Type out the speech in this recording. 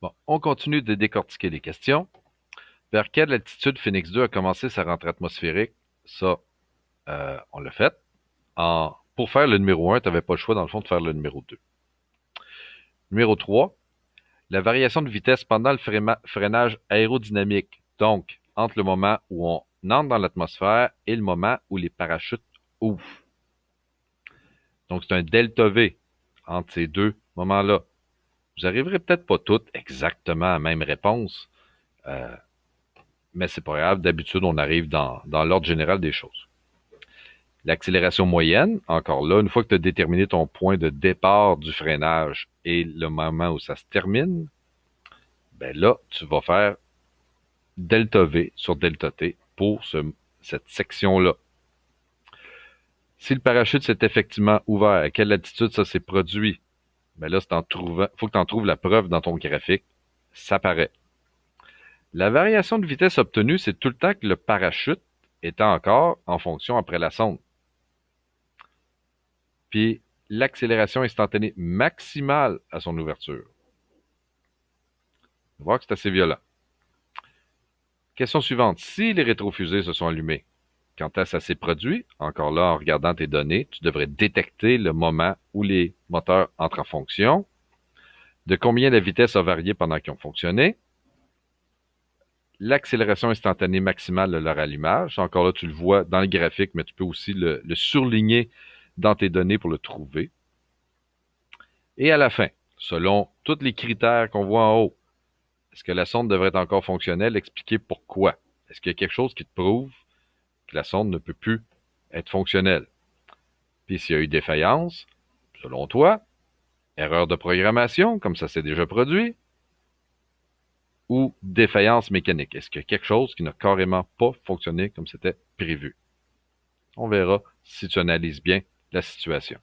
Bon, on continue de décortiquer les questions. Vers quelle altitude Phoenix 2 a commencé sa rentrée atmosphérique? Ça, on l'a fait. Pour faire le numéro 1, tu n'avais pas le choix, dans le fond, de faire le numéro 2. Numéro 3, la variation de vitesse pendant le freinage aérodynamique. Donc, entre le moment où on entre dans l'atmosphère et le moment où les parachutes ouvrent. Donc, c'est un delta V entre ces deux moments-là. Vous arriverez peut-être pas toutes exactement à la même réponse, euh, mais c'est pas grave. D'habitude, on arrive dans l'ordre général des choses. L'accélération moyenne, encore là, une fois que tu as déterminé ton point de départ du freinage et le moment où ça se termine, ben là, tu vas faire delta V sur delta T pour cette section-là. Si le parachute s'est effectivement ouvert, à quelle altitude ça s'est produit? Ben là, faut que tu en trouves la preuve dans ton graphique. Ça paraît. La variation de vitesse obtenue, c'est tout le temps que le parachute était encore en fonction après la sonde. Puis l'accélération instantanée maximale à son ouverture. On va voir que c'est assez violent. Question suivante. Si les rétrofusées se sont allumées, quand ça s'est produit, encore là, en regardant tes données, tu devrais détecter le moment où les moteurs entrent en fonction, de combien la vitesse a varié pendant qu'ils ont fonctionné, l'accélération instantanée maximale de leur allumage. Encore là, tu le vois dans le graphique, mais tu peux aussi le surligner dans tes données pour le trouver. Et à la fin, selon tous les critères qu'on voit en haut, est-ce que la sonde devrait être encore fonctionnelle? Expliquer pourquoi. Est-ce qu'il y a quelque chose qui te prouve que la sonde ne peut plus être fonctionnelle? Puis s'il y a eu défaillance, selon toi, erreur de programmation, comme ça s'est déjà produit, ou défaillance mécanique? Est-ce qu'il y a quelque chose qui n'a carrément pas fonctionné comme c'était prévu? On verra si tu analyses bien la situation.